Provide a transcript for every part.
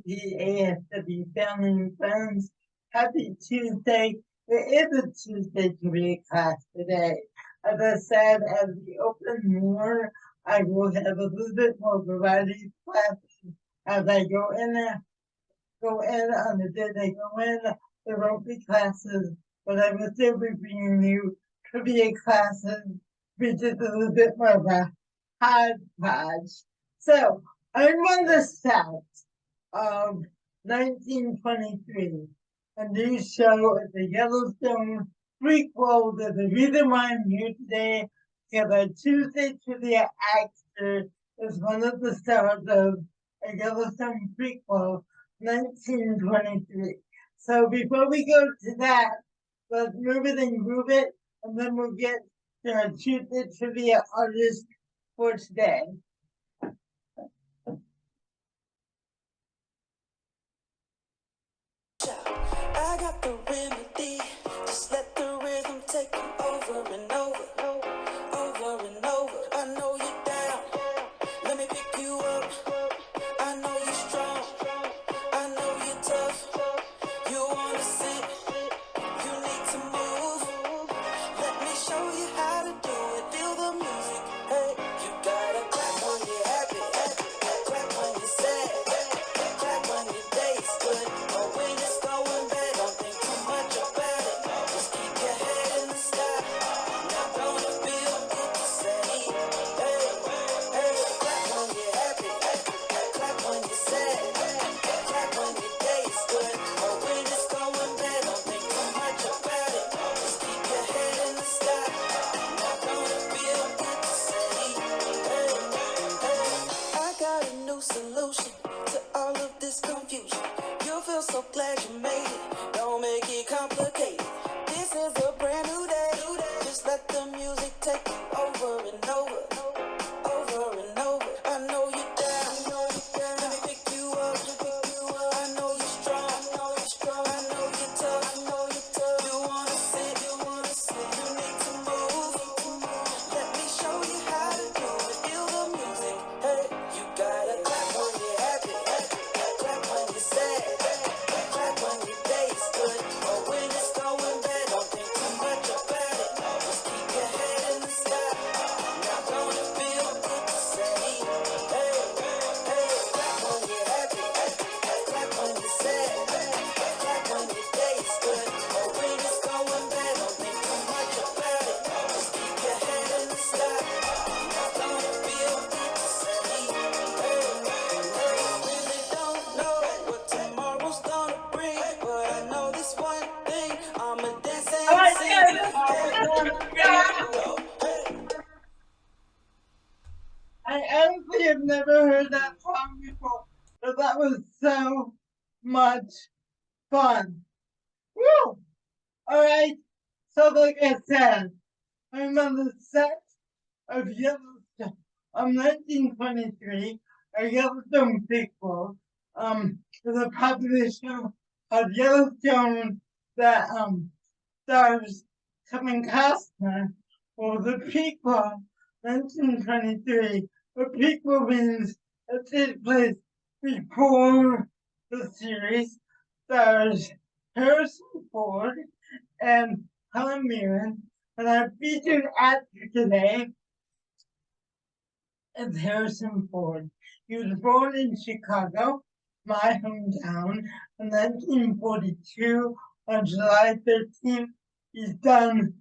ASW family and friends. Happy Tuesday. It is a Tuesday trivia class today. As I said, as we open more, I will have a little bit more variety of classes as I go in on the day they go in. There won't be classes, but I will still be bringing you trivia classes, which is a little bit more of a hodgepodge. So I'm on the set of 1923, a new show at the Yellowstone prequel. To the reason why I'm here today, because our Tuesday trivia actor is one of the stars of a Yellowstone prequel, 1923. So before we go to that, let's move it and groove it, and then we'll get to our Tuesday trivia artist for today. I got the remedy. Just let the rhythm take you over and over, over and over. I know you're down. Let me pick you up. I know you're strong. I know you're tough. You wanna sit. You need to move. Let me show you how to do it. Feel the music. Hey, you gotta clap when you're happy. Clap when you're sad. Clap when your day's good. But when it's going bad, don't think too much about it. Just keep your head in the sky. Not gonna feel good to say. Hey, hey, clap when you're happy. Clap when you're sad. Clap when your day's good. But when it's going bad, don't think too much about it. Just keep your head in the sky. Not gonna feel good to say. Hey, hey, I got a new solution to all of this confusion. You'll feel so glad you made it. Don't make it complicated. This is a brand new day. Just let the music take you over and over, over and over. I know you're down. Let me pick you up. I know you're strong. I know you're tough. You wanna sit. You need to move. Let me show you how to do it. Feel the music. Hey, you gotta clap when you're happy. Clap when you're sad. Clap when your day's good. But when it's going bad, don't think too much about it. Just keep your head in the sky. Not gonna feel good to say. Hey, hey, clap when you're happy. Clap when you're sad. Clap when your day's good. But when it's going bad, don't think too much about it. Just keep your head in the sky. Not gonna feel good to say. Hey, hey, really don't know what tomorrow's gonna bring, but I know this one thing. I'ma dance All and right, sing. I honestly have never heard that song before, but that was so much fun. Woo! All right, so like I said, I'm on the set of Yellowstone, 1923, a Yellowstone prequel, the popular show of Yellowstone that stars Kevin Costner. Well, the prequel, 1923, the prequel means it takes place before the series, stars Harrison Ford and Helen Mirren, and our featured actor today is Harrison Ford. He was born in Chicago, my hometown, in 1942. On July 13th, he's done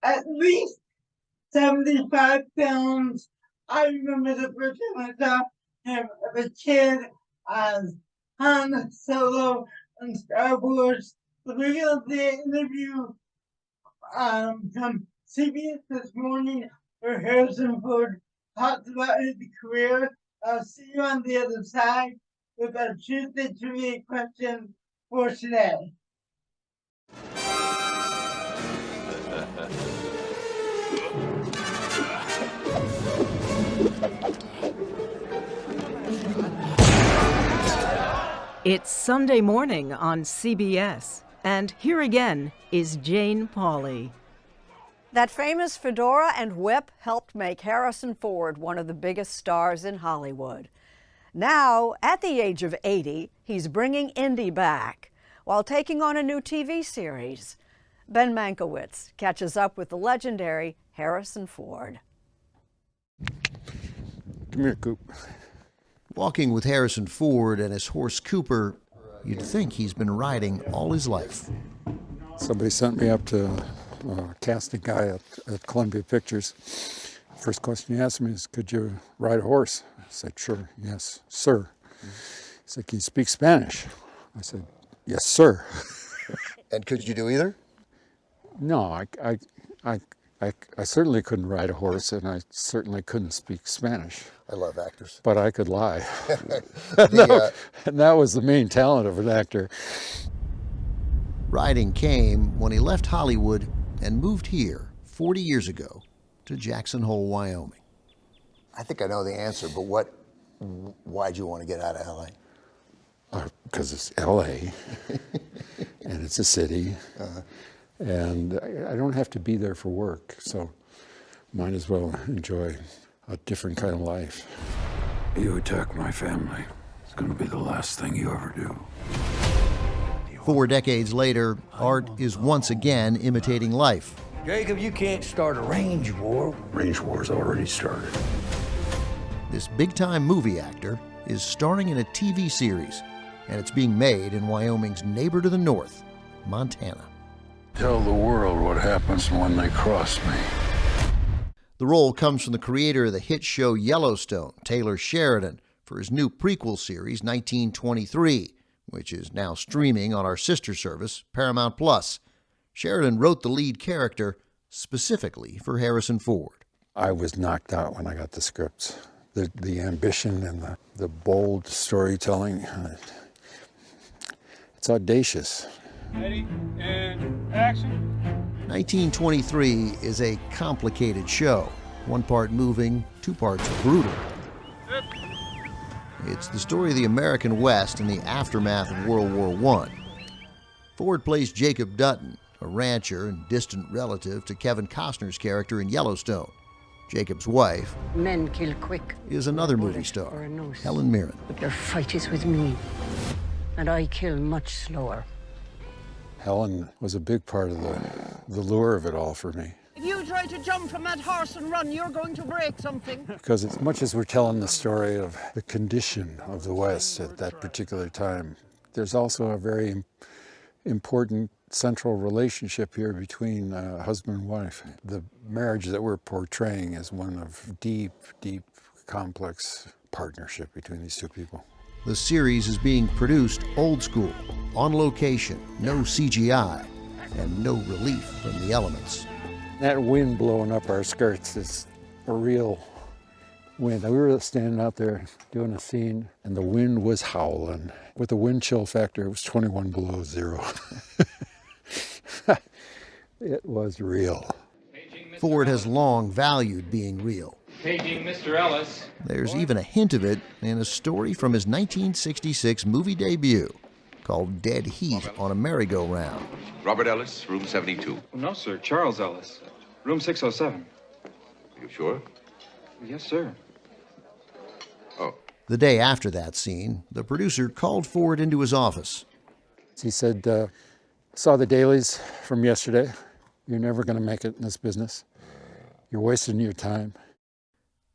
at least 75 films. I remember the first time I saw him as a kid as Han Solo in Star Wars. The beginning of the interview from CBS this morning where Harrison Ford talks about his career. I'll see you on the other side with our Tuesday trivia question for today. It's Sunday morning on CBS, and here again is Jane Pauley. That famous fedora and whip helped make Harrison Ford one of the biggest stars in Hollywood. Now, at the age of 80, he's bringing Indy back while taking on a new TV series. Ben Mankiewicz catches up with the legendary Harrison Ford. Come here, Coop. Walking with Harrison Ford and his horse Cooper, you'd think he's been riding all his life. Somebody sent me up to a casting guy at Columbia Pictures. First question he asked me is, could you ride a horse? I said, sure, yes, sir. He said, can you speak Spanish? I said, yes, sir. And could you do either? No, I certainly couldn't ride a horse, and I certainly couldn't speak Spanish. I love actors. But I could lie. The, And that was the main talent of an actor. riding came when he left Hollywood and moved here 40 years ago to Jackson Hole, Wyoming. I think I know the answer, but why'd you want to get out of LA? Because it's LA, and it's a city, and I don't have to be there for work, so might as well enjoy a different kind of life. You attack my family, it's gonna be the last thing you ever do. 4 decades later, Art is once again imitating life. Jacob, you can't start a range war. Range war's already started. This big-time movie actor is starring in a TV series, and it's being made in Wyoming's neighbor to the north, Montana. Tell the world what happens when they cross me. The role comes from the creator of the hit show Yellowstone, Taylor Sheridan, for his new prequel series, 1923, which is now streaming on our sister service, Paramount Plus. Sheridan wrote the lead character specifically for Harrison Ford. I was knocked out when I got the scripts. The ambition and the bold storytelling, it's audacious. Ready, and action. 1923 is a complicated show. 1 part moving, 2 parts brutal. It's the story of the American West in the aftermath of World War I. Ford plays Jacob Dutton, a rancher and distant relative to Kevin Costner's character in Yellowstone. Jacob's wife Men kill quick. is another movie Or star, a noose. Helen Mirren. But their fight is with me. And I kill much slower. Helen was a big part of the lure of it all for me. If you try to jump from that horse and run, you're going to break something. Because as much as we're telling the story of the condition of the West at that particular time, there's also a very important central relationship here between husband and wife. The marriage that we're portraying is one of deep, deep, complex partnership between these two people. The series is being produced old school, on location, no CGI, and no relief from the elements. That wind blowing up our skirts is a real wind. We were standing out there doing a scene, and the wind was howling. With the wind chill factor, it was 21 below zero. It was real. Ford has long valued being real. Paging Mr. Ellis. There's even a hint of it in a story from his 1966 movie debut called Dead Heat on a Merry-Go-Round. Robert Ellis, room 72. No, sir. Charles Ellis. Room 607. You sure? Yes, sir. Oh. The day after that scene, the producer called Ford into his office. He said, saw the dailies from yesterday. You're never going to make it in this business. You're wasting your time.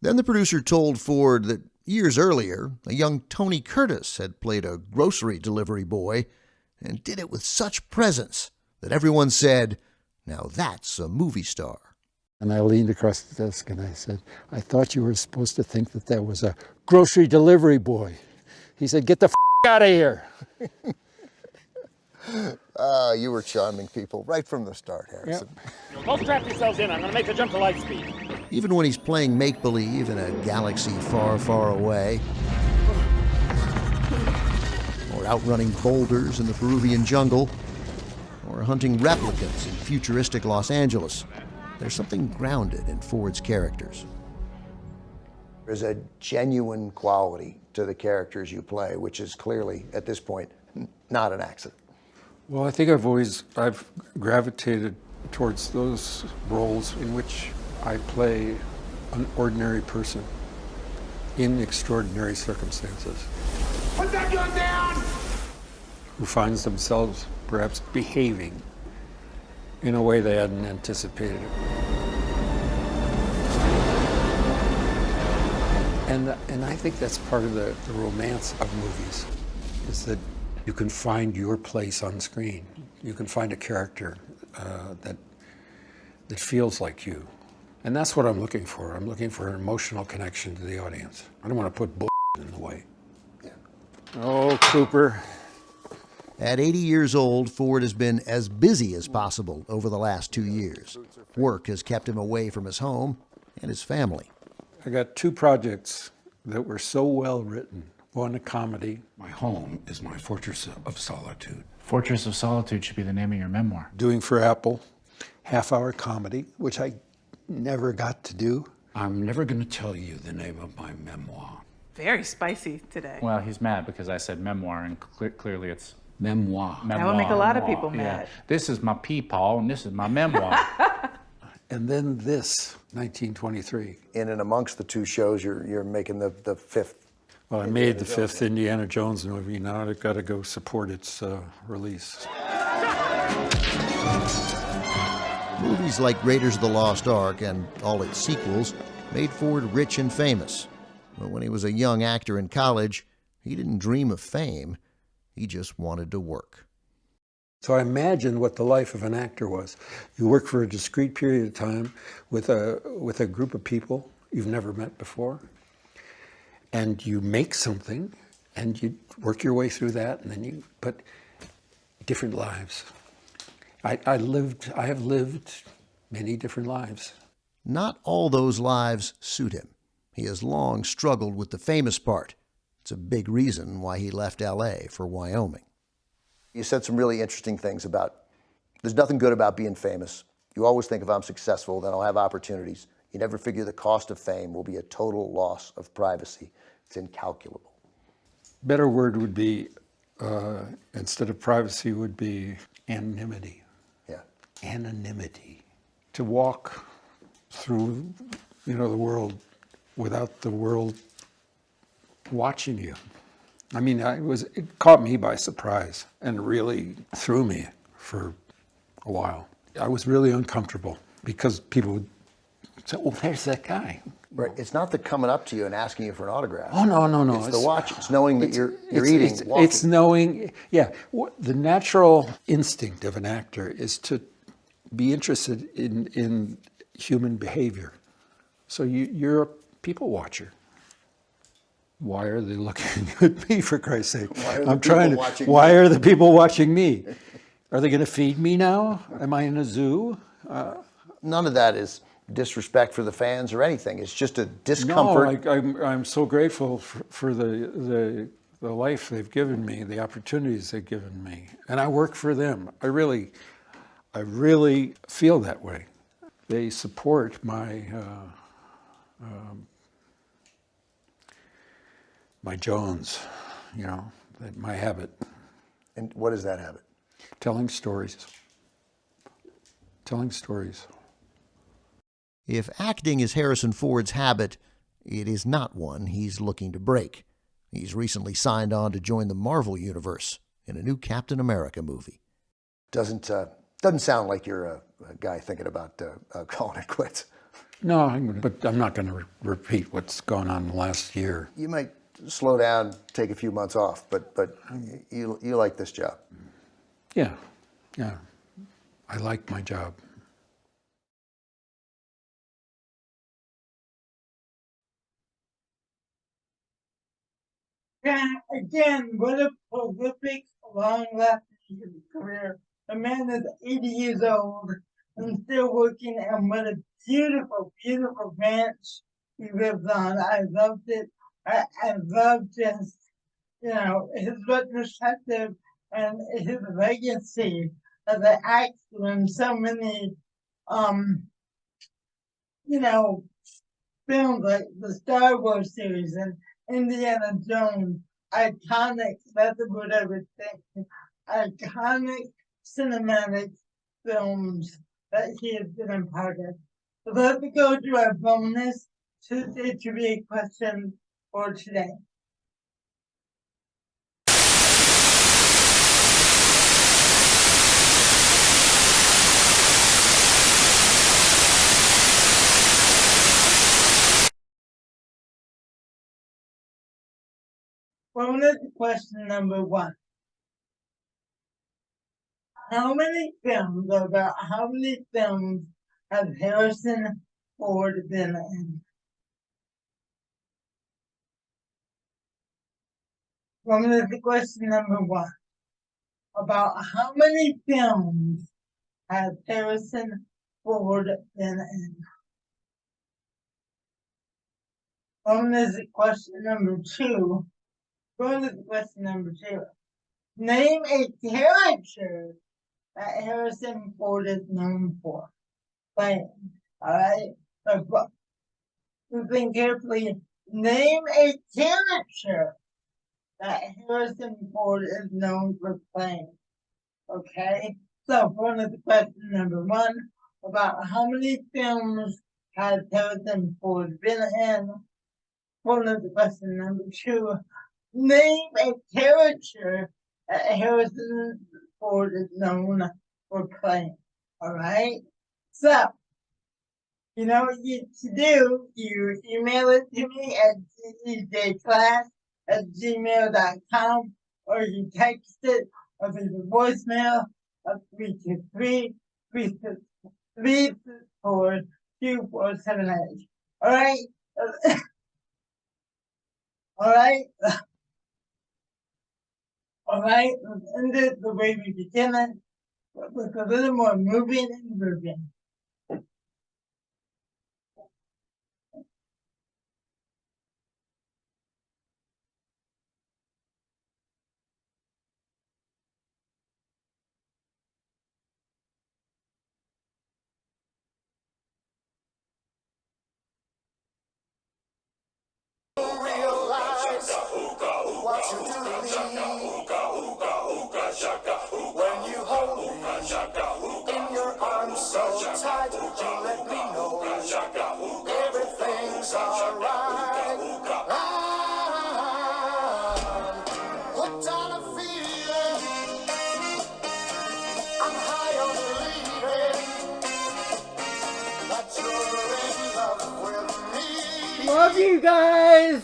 Then the producer told Ford that years earlier, a young Tony Curtis had played a grocery delivery boy and did it with such presence that everyone said, "Now that's a movie star." And I leaned across the desk and I said, I thought you were supposed to think that that was a grocery delivery boy. He said, get the out of here. You were charming people right from the start, Harrison. Yep. Both strap yourselves in. I'm going to make the jump to light speed. Even when he's playing make-believe in a galaxy far, far away, or outrunning boulders in the Peruvian jungle, or hunting replicants in futuristic Los Angeles, there's something grounded in Ford's characters. There's a genuine quality to the characters you play, which is clearly, at this point, not an accident. Well, I think I've gravitated towards those roles in which I play an ordinary person in extraordinary circumstances. Put that gun down! who finds themselves perhaps behaving in a way they hadn't anticipated it. And I think that's part of the romance of movies, is that you can find your place on screen. You can find a character that feels like you. And that's what I'm looking for. I'm looking for an emotional connection to the audience. I don't want to put bull in the way. Yeah. Oh, Cooper. At 80 years old, Ford has been as busy as possible over the last 2 years. Work has kept him away from his home and his family. I got 2 projects that were so well written. One, a comedy. My home is my fortress of solitude. Fortress of Solitude should be the name of your memoir. Doing for Apple, half-hour comedy, which I never got to do. I'm never going to tell you the name of my memoir. Very spicy today. Well, he's mad because I said memoir, and clearly it's Memoir. That would make a lot of people mad. Yeah. This is my peepaw, and this is my memoir. And then this, 1923. In and amongst the 2 shows, you're making the 5th. Well, I made the 5th Indiana Jones movie. Now I've got to go support its release. Movies like Raiders of the Lost Ark and all its sequels made Ford rich and famous. But when he was a young actor in college, he didn't dream of fame. He just wanted to work. So I imagined what the life of an actor was. You work for a discrete period of time with a group of people you've never met before, and you make something, and you work your way through that, and then but different lives. I have lived many different lives. Not all those lives suit him. He has long struggled with the famous part. It's a big reason why he left L.A. for Wyoming. You said some really interesting things about, there's nothing good about being famous. You always think if I'm successful, then I'll have opportunities. You never figure the cost of fame will be a total loss of privacy. It's incalculable. Better word would be, instead of privacy, would be anonymity. Yeah. Anonymity. To walk through, the world without the world watching you. I mean, it caught me by surprise and really threw me for a while. I was really uncomfortable because people would say, "Oh, there's that guy." Right. It's not the coming up to you and asking you for an autograph. Oh, no. It's the watch. It's knowing that you're eating. It's knowing, yeah. The natural instinct of an actor is to be interested in human behavior. So you're a people watcher. Why are they looking at me, for Christ's sake? Why are the people watching me? Are they going to feed me now? Am I in a zoo? None of that is disrespect for the fans or anything. It's just a discomfort. No, I'm so grateful for the life they've given me, the opportunities they've given me, and I work for them. I really feel that way. They support my Jones, my habit. And what is that habit? Telling stories. If acting is Harrison Ford's habit, it is not one he's looking to break. He's recently signed on to join the Marvel Universe in a new Captain America movie. Doesn't sound like you're a guy thinking about calling it quits. No, but I'm not going to repeat what's gone on the last year. You might slow down, take a few months off, but you like this job. Yeah. I like my job. Yeah, again, what a prolific, long-lasting career. The man is 80 years old and still working, and what a beautiful, beautiful ranch he lives on. I loved it. I love just, his retrospective and his legacy as an actor in so many, films like the Star Wars series and Indiana Jones. Iconic, that's the word I would think. Iconic cinematic films that he has been a part of. So let's go to our bonus Tuesday trivia question for today. Going to question number 1. How many films have Harrison Ford been in? Going to question number 1. About how many films has Harrison Ford been in? Going to question number 2. Going to question number 2. Name a character that Harrison Ford is known for playing. Alright? So think carefully. Name a character that Harrison Ford is known for playing. Okay? So going to question number 1. About how many films has Harrison Ford been in? Going to question number 2. Name a character that Harrison Ford is known for playing. Alright? So, you know what you need to do? You email it to me at ddjclass@gmail.com, or you text it or leave a voicemail of 323-364-2478. Alright? Alright? Alright, let's end it the way we began it, with a little more moving and grooving. What you do to me when you hold me in your arms so tight, you let me know everything's alright. I'm hooked on a feeling, I'm high on believing that you're in love with me. Love you guys.